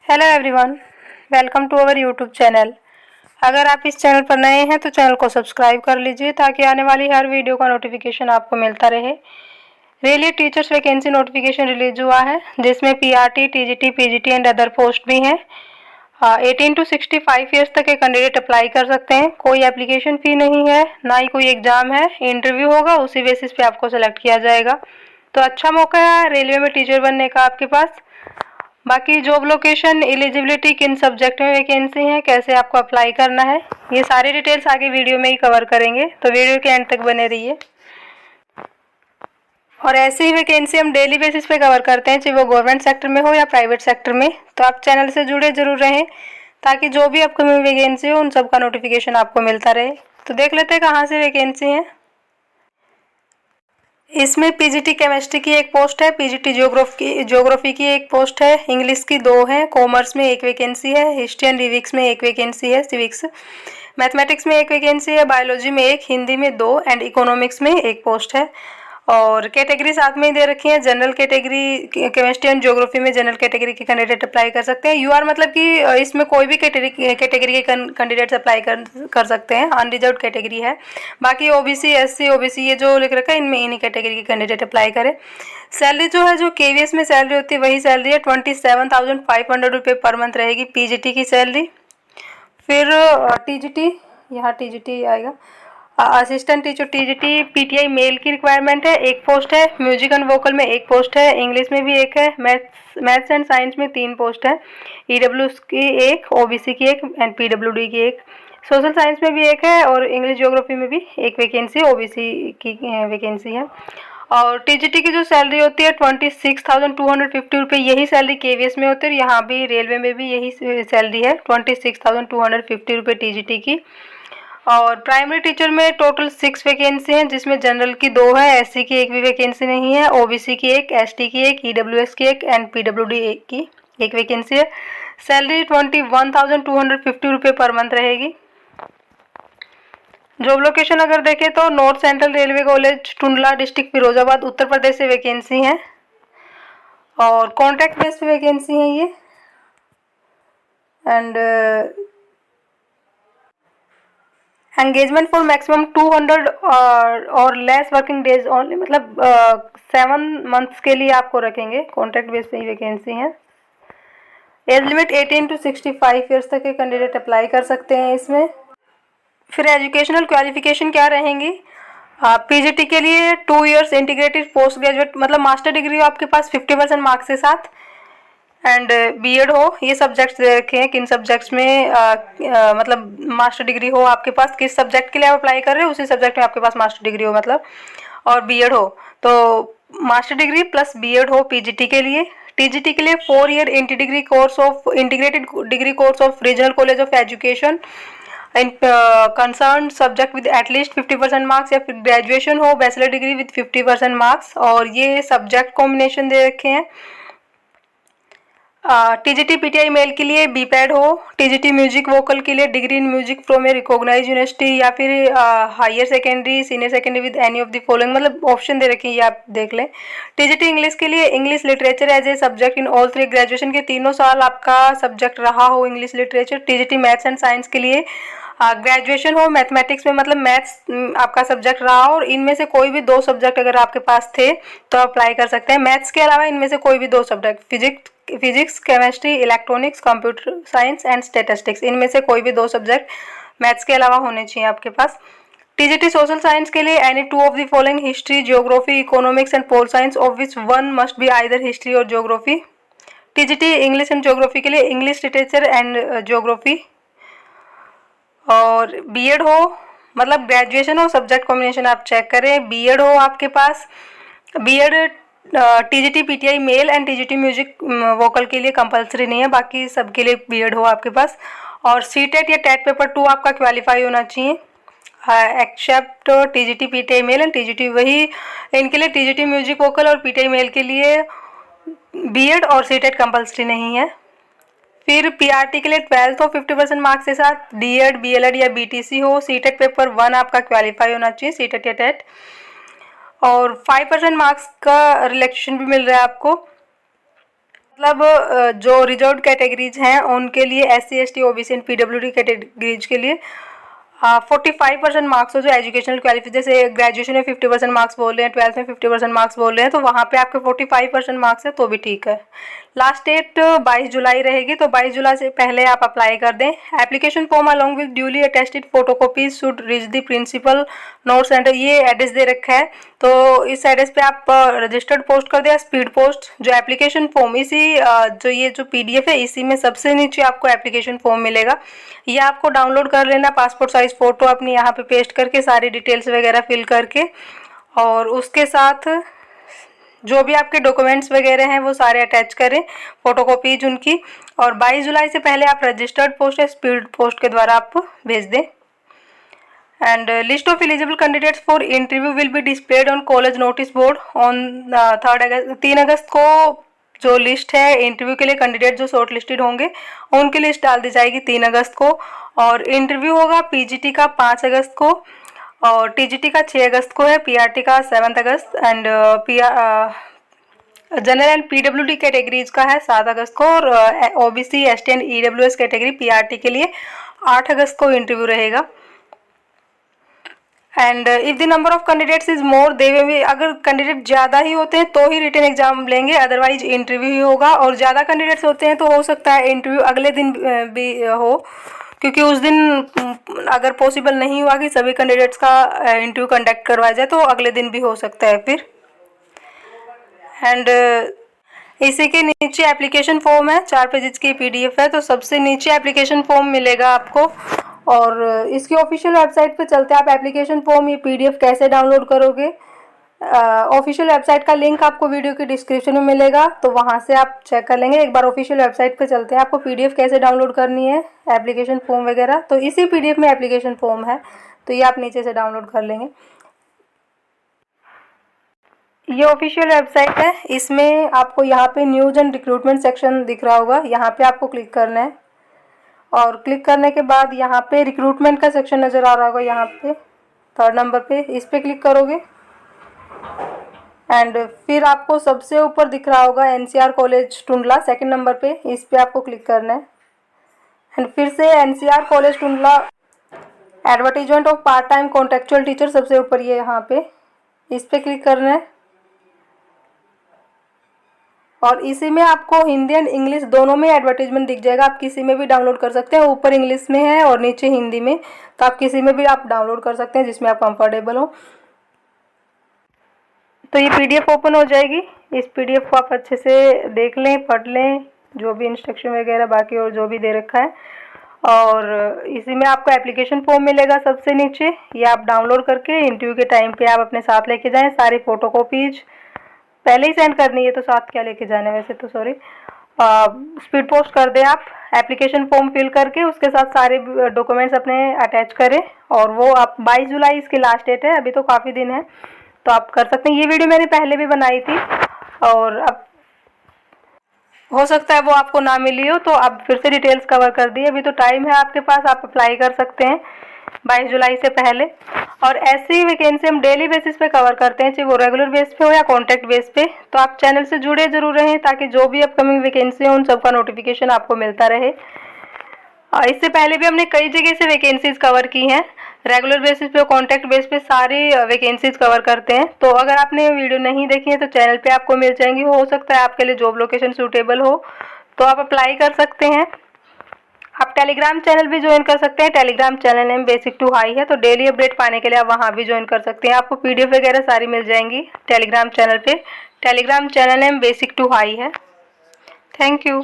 Hello everyone, welcome to our YouTube channel. अगर आप इस चैनल पर नए हैं तो चैनल को सब्सक्राइब कर लीजिए ताकि आने वाली हर वीडियो का नोटिफिकेशन आपको मिलता रहे। Railway teachers vacancy notification release हुआ है जिसमें PRT, TGT, PGT and other post भी हैं। 18 to 65 ईयर्स तक के कैंडिडेट अप्लाई कर सकते हैं। कोई एप्लीकेशन फ़ी नहीं है, ना ही कोई एग्ज़ाम है। इंटरव्यू होगा, उसी बेसिस पे आपको सेलेक्ट किया जाएगा। तो अच्छा मौका है रेलवे में टीचर बनने का आपके पास। बाकी जॉब लोकेशन, एलिजिबिलिटी, किन सब्जेक्ट में वैकेंसी है, कैसे आपको अप्लाई करना है, ये सारी डिटेल्स आगे वीडियो में ही कवर करेंगे, तो वीडियो के एंड तक बने रहिए। और ऐसे ही वैकेंसी हम डेली बेसिस पे कवर करते हैं, चाहे वो गवर्नमेंट सेक्टर में हो या प्राइवेट सेक्टर में। तो आप चैनल से जुड़े जरूर रहें ताकि जो भी अपकमिंग वैकेंसी हो उन सब का नोटिफिकेशन आपको मिलता रहे। तो देख लेते हैं कहाँ से वैकेंसी है। इसमें पीजीटी केमिस्ट्री की एक पोस्ट है, पीजीटी ज्योग्राफी की एक पोस्ट है, इंग्लिश की 2 है, कॉमर्स में 1 वैकेंसी है, हिस्ट्री एंड लिविक्स में 1 वैकेंसी है, सिविक्स मैथमेटिक्स में 1 वैकेंसी है, बायोलॉजी में 1, हिंदी में 2 एंड इकोनॉमिक्स में 1 पोस्ट है। और कैटेगरी साथ में ही दे रखी है। General category chemistry and geography में जनरल कैटेगरी के कैंडिडेट अप्लाई कर सकते हैं। यूआर मतलब कि इसमें कोई भी कैटेगरी के कैंडिडेट्स अप्लाई कर सकते हैं, अनरिजर्व कैटेगरी है। बाकी ओबीसी, एससी, ओबीसी ये जो लिख रखा है इनमें इन्हीं कैटेगरी के कैंडिडेट अप्लाई करें। सैलरी जो है, जो केवीएस में सैलरी होती है वही सैलरी है। 27,500 रुपये पर मंथ रहेगी पीजीटी की सैलरी। फिर टीजीटी, यहाँ टीजीटी आएगा, assistant teacher TGT PTI male की रिक्वायरमेंट है, 1 पोस्ट है। म्यूजिक एंड वोकल में 1 पोस्ट है, इंग्लिश में भी 1 है, मैथ्स एंड साइंस में 3 पोस्ट है, ईडब्ल्यूएस की 1, ओबीसी की 1 एंड पीडब्ल्यूडी की 1। सोशल साइंस में भी 1 है और इंग्लिश ज्योग्राफी में भी 1 वैकेंसी ओबीसी की वैकेंसी है। और टीजीटी की जो सैलरी होती है 26,250 रुपये, यही सैलरी केवीएस में होती है और यहाँ भी रेलवे में भी यही सैलरी है 26,250 रुपये टीजीटी की। और प्राइमरी टीचर में टोटल 6 वैकेंसी हैं जिसमें जनरल की 2 है, एससी की 1 भी वैकेंसी नहीं है, ओबीसी की 1, एसटी की 1, ईडब्ल्यूएस की 1 एंड पीडब्ल्यूडी की 1 वैकेंसी है। सैलरी 21,250 रुपये पर मंथ रहेगी। जॉब लोकेशन अगर देखें तो north central railway college, Tundla, district Firozabad, Uttar Pradesh से वैकेंसी है और कॉन्ट्रैक्ट बेस पे वैकेंसी है ये। एंड एंगेजमेंट फॉर मैक्सिमम 200 और लेस वर्किंग डेज ओनली, मतलब 7 मंथ्स के लिए आपको रखेंगे। कॉन्ट्रैक्ट बेस पे ही वैकेंसी है। एज लिमिट 18 to 65 ईयर्स तक के कैंडिडेट अप्लाई कर सकते हैं इसमें। फिर एजुकेशनल क्वालिफिकेशन क्या रहेंगी? पीजीटी के लिए 2 इयर्स इंटीग्रेटेड पोस्ट ग्रेजुएट, मतलब मास्टर डिग्री हो आपके पास 50% मार्क्स के साथ, एंड बीएड हो। ये सब्जेक्ट्स दे रखे हैं किन सब्जेक्ट्स में मतलब मास्टर डिग्री हो आपके पास, किस सब्जेक्ट के लिए आप अप्लाई कर रहे हो उसी सब्जेक्ट में आपके पास मास्टर डिग्री हो मतलब, और बीएड हो। तो मास्टर डिग्री प्लस बीएड हो पीजीटी के लिए। टीजीटी के लिए 4 year integrated degree course of regional college of education in concern subject with at least 50% marks, या फिर ग्रेजुएशन हो बैचलर डिग्री विद 50% मार्क्स। और ये सब्जेक्ट कॉम्बिनेशन दे रखे हैं। टीजीटी पीटीआई मेल के लिए बीपैड हो। टीजीटी म्यूजिक वोकल के लिए degree in music from a recognise university, या फिर higher secondary, senior secondary with any of the following, मतलब ऑप्शन दे रखे हैं ये आप देख लें। टीजीटी इंग्लिश के लिए English literature as a subject in all 3, graduation के तीनों साल आपका सब्जेक्ट रहा हो English literature. TGT maths and science के लिए ग्रेजुएशन हो मैथमेटिक्स में, मतलब मैथ्स आपका सब्जेक्ट रहा हो और इनमें से कोई भी 2 सब्जेक्ट अगर आपके पास थे तो अप्लाई कर सकते हैं। मैथ्स के अलावा इनमें से कोई भी 2 subject, physics, chemistry, electronics, computer science and statistics, इनमें से कोई भी 2 सब्जेक्ट मैथ्स के अलावा होने चाहिए आपके पास। टीजीटी सोशल साइंस के लिए any 2 of the following, history, geography, economics and pol science, of which 1 must be either history और geography. TGT English and geography के लिए इंग्लिश लिटरेचर एंड ज्योग्राफी। और बीएड हो, मतलब ग्रेजुएशन हो, सब्जेक्ट कॉम्बिनेशन आप चेक करें। बीएड हो आपके पास, BEd TGT PTI male and TGT music vocal के लिए कंपलसरी नहीं है, बाकी सबके लिए बीएड हो आपके पास। और सीटेट या टेट पेपर 2 आपका क्वालिफाई होना चाहिए, except TGT PTI male and TGT, वही इनके लिए टीजीटी म्यूजिक वोकल और पीटीआई मेल के लिए बीएड और सीटेट कंपलसरी नहीं है। फिर पीआरटी के लिए 12th और 50% मार्क्स के साथ डीएड, बीएलएड या बीटीसी हो। सीटेट पेपर 1 आपका क्वालिफाई होना चाहिए, सीटेट या टेट। और 5% मार्क्स का रिलैक्सेशन भी मिल रहा है आपको। मतलब जो रिजर्व्ड कैटेगरीज हैं उनके लिए SC ST OBC and PWD categories के लिए 45% मार्क्स हो जो एजुकेशनल क्वालिफिकेशन, जैसे ग्रेजुएशन में 50% मार्क्स बोल रहे हैं, 12th में 50% मार्क्स बोल रहे हैं, तो वहाँ पे आपके 45% मार्क्स है तो भी ठीक है। लास्ट डेट 22 जुलाई रहेगी, तो 22 जुलाई से पहले आप अप्लाई कर दें। Application form along with duly attested photocopies should reach the principal note centre, ये एड्रेस दे रखा है, तो इस एड्रेस पे आप रजिस्टर्ड पोस्ट कर दें, स्पीड पोस्ट। जो एप्लीकेशन फॉर्म जो ये जो PDF है इसी में सबसे नीचे आपको एप्लीकेशन फॉर्म मिलेगा, ये आपको डाउनलोड कर लेना, पासपोर्ट साइज फ़ोटो अपनी यहाँ पे पेस्ट करके सारी डिटेल्स वगैरह फिल करके, और उसके साथ जो भी आपके डॉक्यूमेंट्स वगैरह हैं वो सारे अटैच करें, फोटोकॉपीज उनकी, और 22 जुलाई से पहले आप रजिस्टर्ड पोस्ट या स्पीड पोस्ट के द्वारा आप भेज दें। And list of eligible candidates for interview will be displayed on college notice board on 3 अगस्त को। जो लिस्ट है इंटरव्यू के लिए कैंडिडेट जो शॉर्ट लिस्टेड होंगे उनकी लिस्ट डाल दी जाएगी 3 अगस्त को, और इंटरव्यू होगा PGT का 5 अगस्त को, और TGT का 6 अगस्त को है, PRT का 7 अगस्त, and general and PWD categories का है 7 अगस्त को, और OBC ST and EWS category PRT के लिए 8 अगस्त को इंटरव्यू रहेगा। And if the number of candidates is more they way, अगर कैंडिडेट ज़्यादा ही होते हैं तो ही रिटन एग्जाम लेंगे, अदरवाइज इंटरव्यू ही होगा, और ज़्यादा कैंडिडेट्स होते हैं तो हो सकता है इंटरव्यू अगले दिन भी हो, क्योंकि उस दिन अगर पॉसिबल नहीं हुआ कि सभी कैंडिडेट्स का इंटरव्यू कंडक्ट करवाया जाए तो अगले दिन भी हो सकता है फिर। एंड इसी के नीचे एप्लीकेशन फॉर्म है, 4 पेजेस की PDF है, तो सबसे नीचे एप्लीकेशन फॉर्म मिलेगा आपको, और इसकी ऑफिशियल वेबसाइट पे चलते हैं। आप एप्लीकेशन फॉर्म ये PDF कैसे डाउनलोड करोगे, ऑफिशियल वेबसाइट का लिंक आपको वीडियो की डिस्क्रिप्शन में मिलेगा, तो वहाँ से आप चेक कर लेंगे। एक बार ऑफिशियल वेबसाइट पे चलते हैं, आपको PDF कैसे डाउनलोड करनी है एप्लीकेशन फॉर्म वगैरह, तो इसी PDF में एप्लीकेशन फॉर्म है, तो ये आप नीचे से डाउनलोड कर लेंगे। ये ऑफिशियल वेबसाइट है, इसमें आपको यहाँ पे न्यूज़ एंड रिक्रूटमेंट सेक्शन दिख रहा होगा, यहाँ पे आपको क्लिक करना है, और क्लिक करने के बाद यहाँ पे रिक्रूटमेंट का सेक्शन नज़र आ रहा होगा, यहाँ पे 3rd नंबर पे इस पे क्लिक करोगे, एंड फिर आपको सबसे ऊपर दिख रहा होगा NCR college Tundla 2nd number पे, इस पे आपको क्लिक करना है, एंड फिर से NCR college Tundla advertisement of part time contractual teacher सबसे ऊपर ये यहाँ पे, इस पे क्लिक करना है, और इसी में आपको हिंदी एंड इंग्लिश दोनों में एडवर्टीजमेंट दिख जाएगा, आप किसी में भी डाउनलोड कर सकते हैं, ऊपर इंग्लिश में है और नीचे हिंदी में, तो आप किसी में भी आप डाउनलोड कर सकते हैं जिसमें आप कंफर्टेबल हो। तो ये PDF ओपन हो जाएगी, इस PDF को आप अच्छे से देख लें, पढ़ लें, जो भी इंस्ट्रक्शन वगैरह बाकी और जो भी दे रखा है, और इसी में आपको एप्लीकेशन फॉर्म मिलेगा सबसे नीचे, ये आप डाउनलोड करके इंटरव्यू के टाइम पे आप अपने साथ लेके जाएं, सारी फ़ोटोकॉपीज पहले ही सेंड करनी है, तो साथ क्या लेके जाने वैसे तो सॉरी, स्पीड पोस्ट कर दें आप, एप्लीकेशन फॉर्म फिल करके उसके साथ सारे डॉक्यूमेंट्स अपने अटैच करें, और वो आप 22 जुलाई इसकी लास्ट डेट है, अभी तो काफ़ी दिन है, तो आप कर सकते हैं। ये वीडियो मैंने पहले भी बनाई थी, और अब हो सकता है वो आपको ना मिली हो, तो आप फिर से डिटेल्स कवर कर दिए, अभी तो टाइम है आपके पास, आप अप्लाई कर सकते हैं 22 जुलाई से पहले। और ऐसी वैकेंसी हम डेली बेसिस पे कवर करते हैं, चाहे वो रेगुलर बेस पे हो या कॉन्टैक्ट बेस पे, तो आप चैनल से जुड़े जरूर रहें ताकि जो भी अपकमिंग वैकेंसी हो उन सबका नोटिफिकेशन आपको मिलता रहे। और इससे पहले भी हमने कई जगह से वैकेंसीज कवर की हैं, रेगुलर बेसिस पे कॉन्टैक्ट बेस पे सारी वैकेंसीज कवर करते हैं, तो अगर आपने वीडियो नहीं देखी है तो चैनल पे आपको मिल जाएंगी, हो सकता है आपके लिए जॉब लोकेशन सूटेबल हो तो आप अप्लाई कर सकते हैं। आप टेलीग्राम चैनल भी ज्वाइन कर सकते हैं, Telegram channel name basic to high है, तो डेली अपडेट पाने के लिए आप वहाँ भी ज्वाइन कर सकते हैं, आपको PDF वगैरह सारी मिल जाएंगी टेलीग्राम चैनल पे। Telegram channel name basic to high है। Thank you.